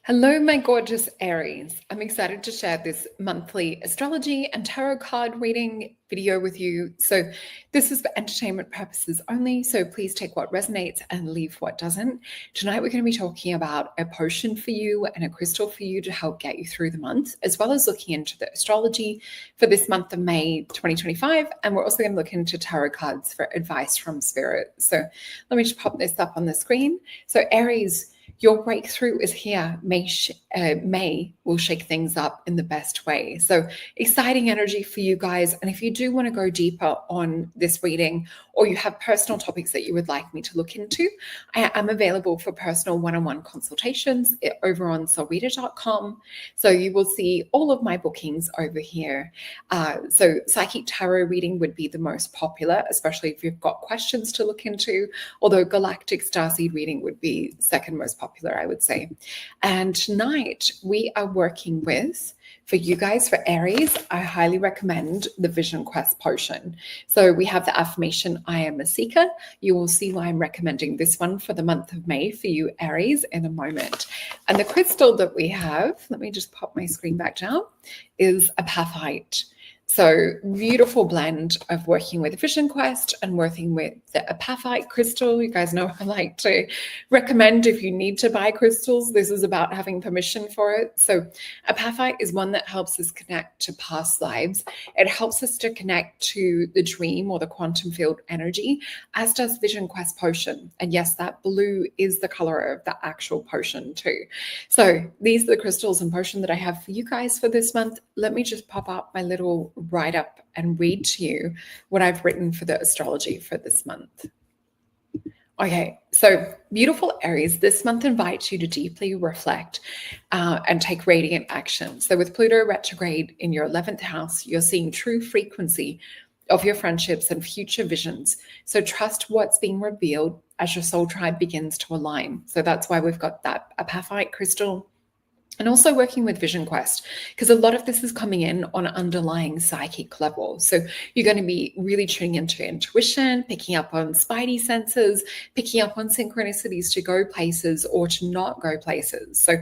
Hello, my gorgeous Aries. I'm excited to share this monthly astrology and tarot card reading video with you. So this is for entertainment purposes only, so please take what resonates and leave what doesn't. Tonight we're going to be talking about a potion for you and a crystal for you to help get you through the month, as well as looking into the astrology for this month of May 2025. And we're also going to look into tarot cards for advice from spirit. So let me just pop this up on the screen. So Aries, your breakthrough is here. May will shake things up in the best way. So exciting energy for you guys. And if you do want to go deeper on this reading, or you have personal topics that you would like me to look into, I am available for personal one-on-one consultations over on Solreta.com. So you will see all of my bookings over here. So psychic tarot reading would be the most popular, especially if you've got questions to look into, although galactic starseed reading would be second most popular, I would say. And tonight we are working with, for you guys, for Aries, I highly recommend the Vision Quest potion. So we have the affirmation, I am a seeker. You will see why I'm recommending this one for the month of May for you, Aries, in a moment. And the crystal that we have, let me just pop my screen back down, is apatite. So beautiful blend of working with Vision Quest and working with the apatite crystal. You guys know I like to recommend, if you need to buy crystals, this is about having permission for it. So apatite is one that helps us connect to past lives. It helps us to connect to the dream or the quantum field energy, as does Vision Quest potion. And yes, that blue is the color of the actual potion too. So these are the crystals and potion that I have for you guys for this month. Let me just pop up my little write up and read to you what I've written for the astrology for this month. Okay, so beautiful Aries, this month invites you to deeply reflect and take radiant action. So with Pluto retrograde in your 11th house, you're seeing true frequency of your friendships and future visions. So trust what's being revealed as your soul tribe begins to align. So that's why we've got that apatite crystal. And also working with Vision Quest, because a lot of this is coming in on an underlying psychic level. So you're going to be really tuning into intuition, picking up on spidey senses, picking up on synchronicities to go places or to not go places. So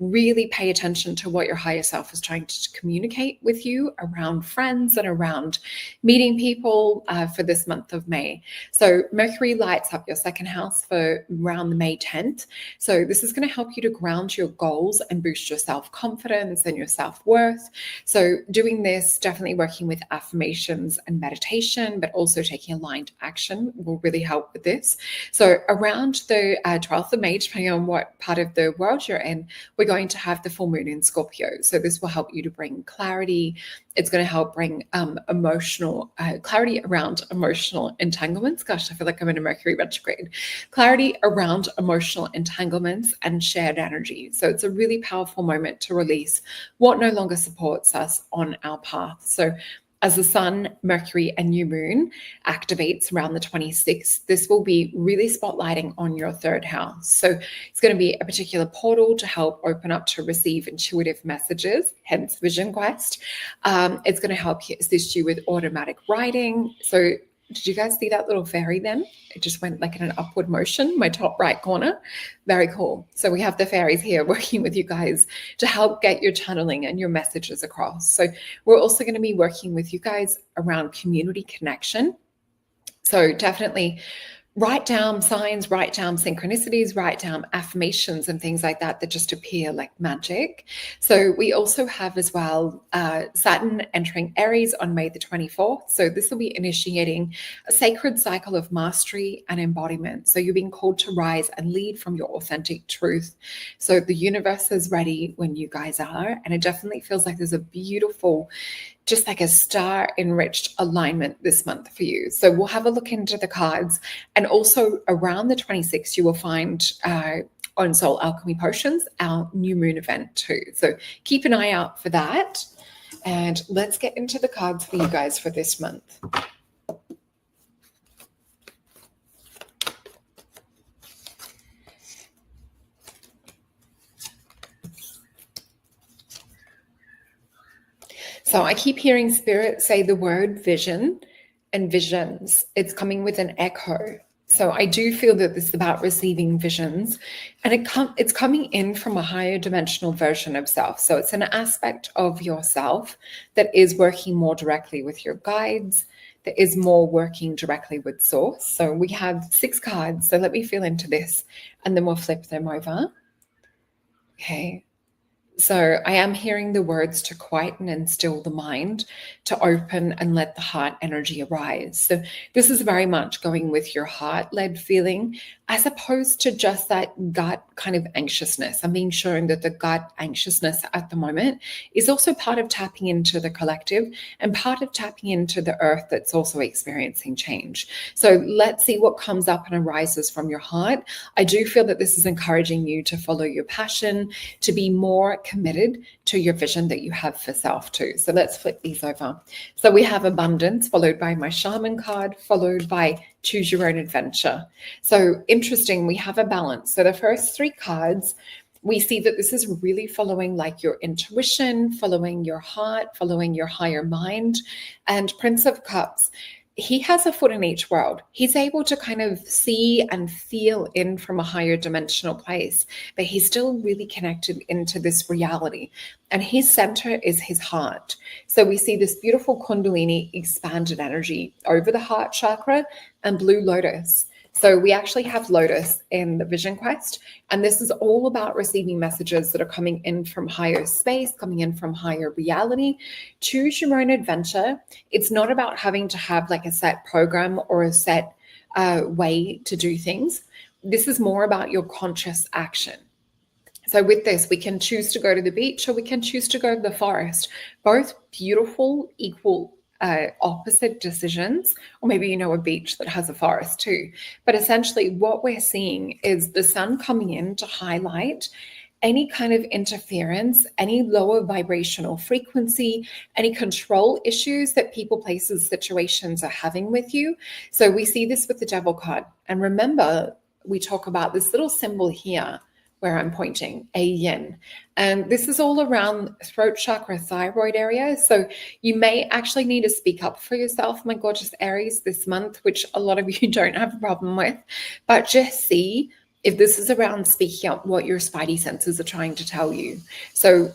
really pay attention to what your higher self is trying to communicate with you around friends and around meeting people for this month of May. So Mercury lights up your second house for around the May 10th. So this is going to help you to ground your goals and boost your self-confidence and your self-worth. So doing this, definitely working with affirmations and meditation, but also taking aligned action will really help with this. So around the 12th of May, depending on what part of the world you're in, we're going to have the full moon in Scorpio. So this will help you to bring clarity. It's going to help bring emotional clarity around emotional entanglements. Gosh, I feel like I'm in a Mercury retrograde. Clarity around emotional entanglements and shared energy. So it's a really powerful moment to release what no longer supports us on our path. So as the sun, Mercury, and new moon activates around the 26th, this will be really spotlighting on your third house. So it's going to be a particular portal to help open up to receive intuitive messages, hence Vision Quest. It's going to help assist you with automatic writing. So did you guys see that little fairy then? It just went like in an upward motion, my top right corner. Very cool. So we have the fairies here working with you guys to help get your channeling and your messages across. So we're also going to be working with you guys around community connection. So definitely write down signs, write down synchronicities, write down affirmations and things like that that just appear like magic. So we also have as well Saturn entering Aries on May the 24th. So this will be initiating a sacred cycle of mastery and embodiment. So you're being called to rise and lead from your authentic truth. So the universe is ready when you guys are. And it definitely feels like there's a beautiful, just like a star enriched alignment this month for you. So we'll have a look into the cards. And also around the 26th, you will find on Soul Alchemy Potions, our new moon event too. So keep an eye out for that. And let's get into the cards for you guys for this month. So I keep hearing spirit say the word vision and visions. It's coming with an echo. So I do feel that this is about receiving visions, and it's coming in from a higher dimensional version of self. So it's an aspect of yourself that is working more directly with your guides, that is more working directly with source. So we have 6 cards. So let me feel into this, and then we'll flip them over. Okay. So I am hearing the words to quieten and still the mind, to open and let the heart energy arise. So this is very much going with your heart-led feeling, as opposed to just that gut kind of anxiousness. I'm being shown that the gut anxiousness at the moment is also part of tapping into the collective and part of tapping into the earth that's also experiencing change. So let's see what comes up and arises from your heart. I do feel that this is encouraging you to follow your passion, to be more committed to your vision that you have for self too. So let's flip these over. So we have abundance, followed by my shaman card, followed by choose your own adventure. So interesting, we have a balance. So the first 3 cards, we see that this is really following like your intuition, following your heart, following your higher mind. And Prince of Cups, he has a foot in each world. He's able to kind of see and feel in from a higher dimensional place, but he's still really connected into this reality. And his center is his heart. So we see this beautiful Kundalini expanded energy over the heart chakra and blue lotus. So we actually have Lotus in the Vision Quest, and this is all about receiving messages that are coming in from higher space, coming in from higher reality. Choose your own adventure. It's not about having to have like a set program or a set way to do things. This is more about your conscious action. So with this, we can choose to go to the beach or we can choose to go to the forest. Both beautiful, equal opposite decisions, or maybe you know a beach that has a forest too. But essentially what we're seeing is the sun coming in to highlight any kind of interference, any lower vibrational frequency, any control issues that people, places, situations are having with you. So we see this with the Devil card. And remember, we talk about this little symbol here where I'm pointing, a yin. And this is all around throat chakra, thyroid area. So you may actually need to speak up for yourself, my gorgeous Aries, this month, which a lot of you don't have a problem with. But just see if this is around speaking up what your spidey senses are trying to tell you. So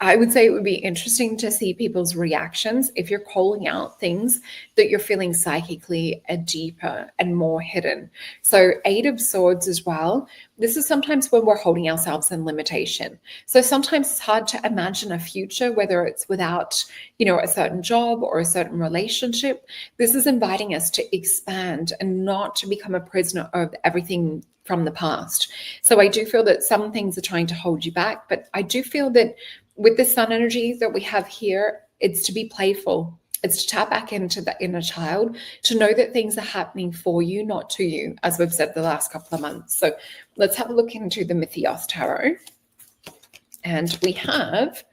I would say it would be interesting to see people's reactions if you're calling out things that you're feeling psychically deeper and more hidden. So 8 of Swords as well. This is sometimes when we're holding ourselves in limitation. So sometimes it's hard to imagine a future, whether it's without, a certain job or a certain relationship. This is inviting us to expand and not to become a prisoner of everything from the past. So I do feel that some things are trying to hold you back, but I do feel that with the sun energy that we have here, it's to be playful. It's to tap back into the inner child, to know that things are happening for you, not to you, as we've said the last couple of months. So let's have a look into the Mythios Tarot. And we have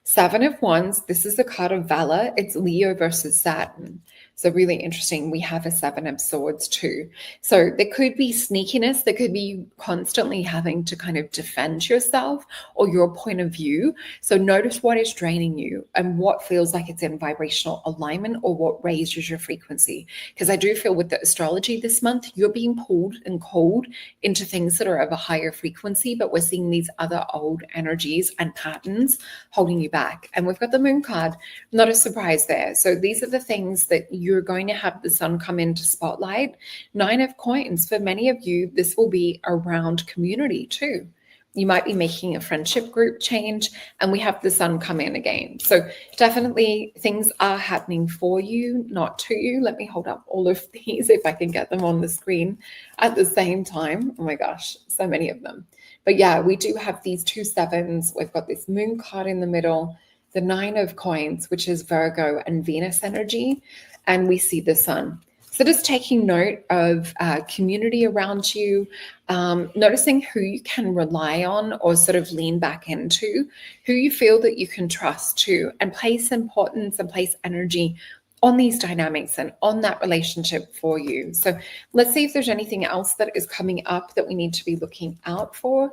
7 of Wands. This is the card of Valor. It's Leo versus Saturn. So really interesting. We have a 7 of Swords too. So there could be sneakiness. There could be constantly having to kind of defend yourself or your point of view. So notice what is draining you and what feels like it's in vibrational alignment or what raises your frequency. Because I do feel with the astrology this month, you're being pulled and called into things that are of a higher frequency, but we're seeing these other old energies and patterns holding you back. And we've got the Moon card, not a surprise there. So these are the things that you're going to have the sun come into spotlight. 9 of Coins, for many of you, this will be around community too. You might be making a friendship group change, and we have the sun come in again. So definitely things are happening for you, not to you. Let me hold up all of these if I can get them on the screen at the same time. Oh my gosh, so many of them. But yeah, we do have these 2 sevens. We've got this Moon card in the middle, the 9 of Coins, which is Virgo and Venus energy, and we see the sun. So just taking note of community around you, noticing who you can rely on or sort of lean back into, who you feel that you can trust to, and place importance and place energy on these dynamics and on that relationship for you. So let's see if there's anything else that is coming up that we need to be looking out for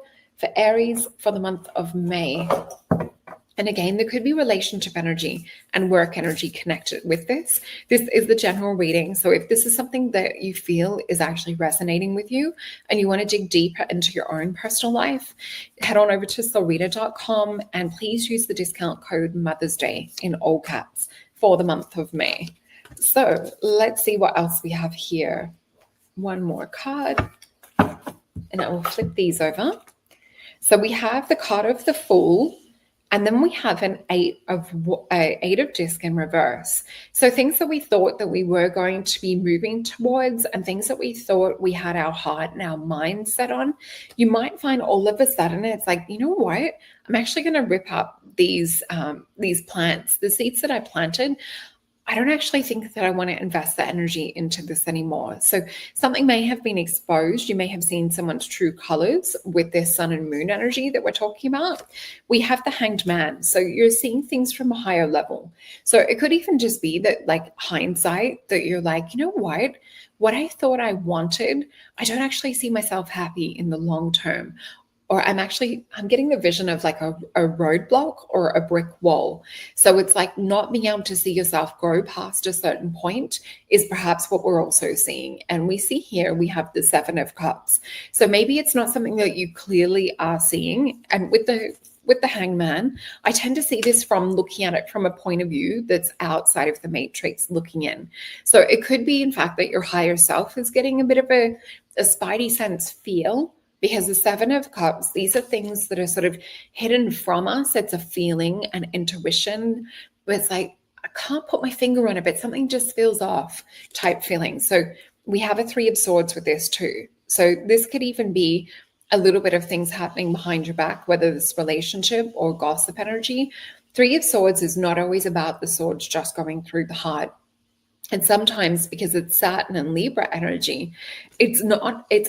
Aries for the month of May. And again, there could be relationship energy and work energy connected with this. This is the general reading. So if this is something that you feel is actually resonating with you and you want to dig deeper into your own personal life, head on over to solreta.com and please use the discount code Mother's Day in all caps for the month of May. So let's see what else we have here. One more card, and I will flip these over. So we have the card of the Fool, and then we have an eight of disc in reverse. So things that we thought that we were going to be moving towards and things that we thought we had our heart and our mind set on, you might find all of a sudden it's like, you know what? I'm actually going to rip up these plants, the seeds that I planted. I don't actually think that I want to invest the energy into this anymore. So something may have been exposed. You may have seen someone's true colors with their sun and moon energy that we're talking about. We have the Hanged Man. So you're seeing things from a higher level. So it could even just be that, like, hindsight, that you're like, you know what I thought I wanted, I don't actually see myself happy in the long term. Or I'm getting the vision of like a roadblock or a brick wall. So it's like not being able to see yourself grow past a certain point is perhaps what we're also seeing. And we see here, we have the Seven of Cups. So maybe it's not something that you clearly are seeing. And with the Hangman, I tend to see this from looking at it from a point of view that's outside of the matrix looking in. So it could be, in fact, that your higher self is getting a bit of a spidey sense feel. Because the Seven of Cups, these are things that are sort of hidden from us. It's a feeling, an intuition, but it's like, I can't put my finger on it, but something just feels off type feeling. So we have a Three of Swords with this too. So this could even be a little bit of things happening behind your back, whether it's relationship or gossip energy. Three of Swords is not always about the swords just going through the heart. And sometimes, because it's Saturn and Libra energy, it's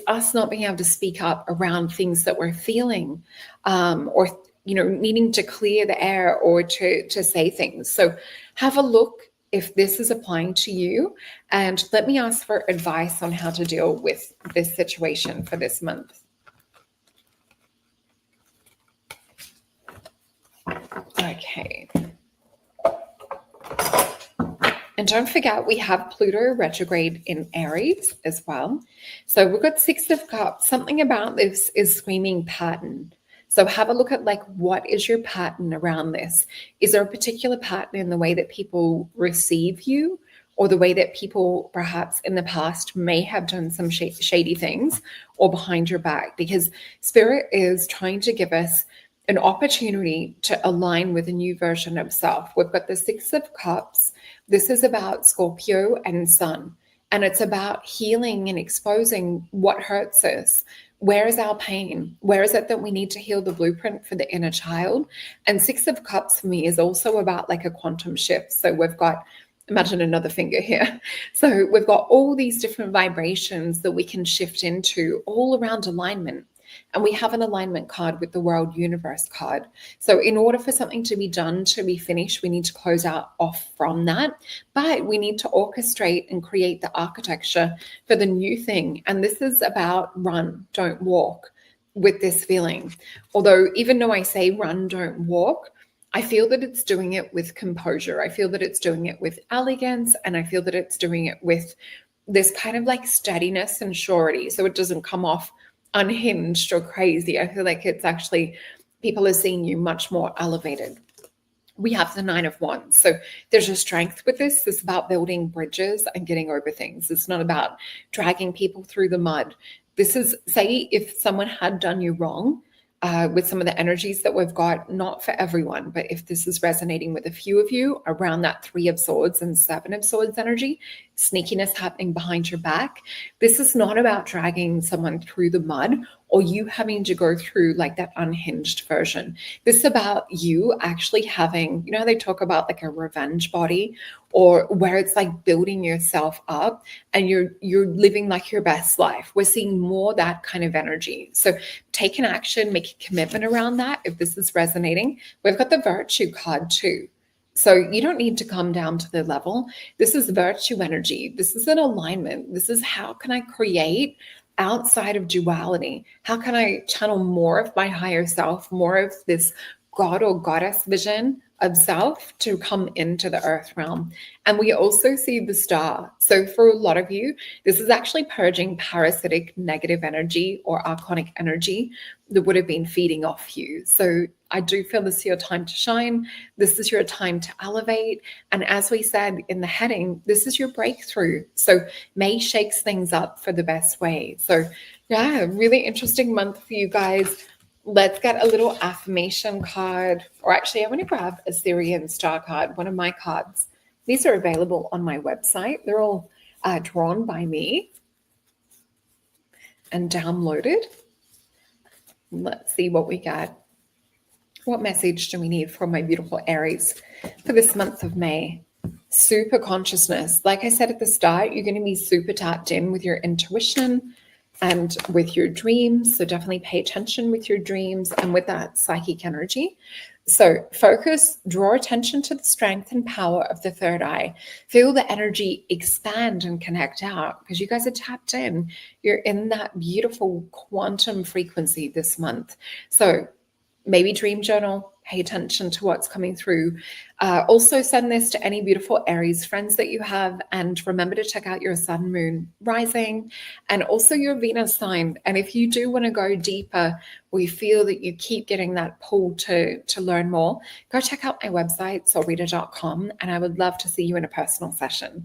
us not being able to speak up around things that we're feeling, or needing to clear the air or to say things. So have a look if this is applying to you, and let me ask for advice on how to deal with this situation for this month. Okay. And don't forget, we have Pluto retrograde in Aries as well. So we've got Six of Cups. Something about this is screaming pattern. So have a look at, like, what is your pattern around this? Is there a particular pattern in the way that people receive you, or the way that people perhaps in the past may have done some shady things, or behind your back? Because Spirit is trying to give us an opportunity to align with a new version of self. We've got the Six of Cups. This is about Scorpio and Sun, and it's about healing and exposing what hurts us. Where is our pain? Where is it that we need to heal the blueprint for the inner child? And Six of Cups for me is also about like a quantum shift. So we've got, imagine another finger here. So we've got all these different vibrations that we can shift into all around alignment. And we have an alignment card with the World Universe card. So in order for something to be done, to be finished, we need to close out off from that. But we need to orchestrate and create the architecture for the new thing. And this is about run, don't walk with this feeling. Although even though I say run, don't walk, I feel that it's doing it with composure. I feel that it's doing it with elegance. And I feel that it's doing it with this kind of like steadiness and surety. So it doesn't come off unhinged or crazy. I feel like it's actually, people are seeing you much more elevated. We have the Nine of Wands. So there's a strength with this. It's about building bridges and getting over things. It's not about dragging people through the mud. This is, say, if someone had done you wrong, with some of the energies that we've got, not for everyone, but if this is resonating with a few of you around that Three of Swords and Seven of Swords energy, sneakiness happening behind your back, this is not about dragging someone through the mud or you having to go through like that unhinged version. This is about you actually having, you know, how they talk about like a revenge body, or where it's like building yourself up and you're living like your best life. We're seeing more that kind of energy. So take an action, make a commitment around that if this is resonating. We've got the Virtue card too. So you don't need to come down to the level. This is virtue energy. This is an alignment. This is how can I create outside of duality? How can I channel more of my higher self, more of this god or goddess vision of self to come into the earth realm. And we also see the star. So for a lot of you, this is actually purging parasitic negative energy or archonic energy that would have been feeding off you. So I do feel this is your time to shine. This is your time to elevate. And as we said in the heading, this is your breakthrough. So May shakes things up for the best way. So yeah, really interesting month for you guys. Let's get a little affirmation card. Or actually, I want to grab a Syrian star card, one of my cards. These are available on my website. They're all drawn by me and downloaded. Let's see what we get. What message do we need from my beautiful Aries for this month of May? Super consciousness. Like I said at the start, you're going to be super tapped in with your intuition and with your dreams. So definitely pay attention with your dreams and with that psychic energy. So focus, draw attention to the strength and power of the third eye. Feel the energy expand and connect out because you guys are tapped in. You're in that beautiful quantum frequency this month. So maybe dream journal, pay attention to what's coming through. Also send this to any beautiful Aries friends that you have. And remember to check out your sun, moon, rising, and also your Venus sign. And if you do want to go deeper, we feel that you keep getting that pull to learn more, go check out my website, solreta.com, and I would love to see you in a personal session.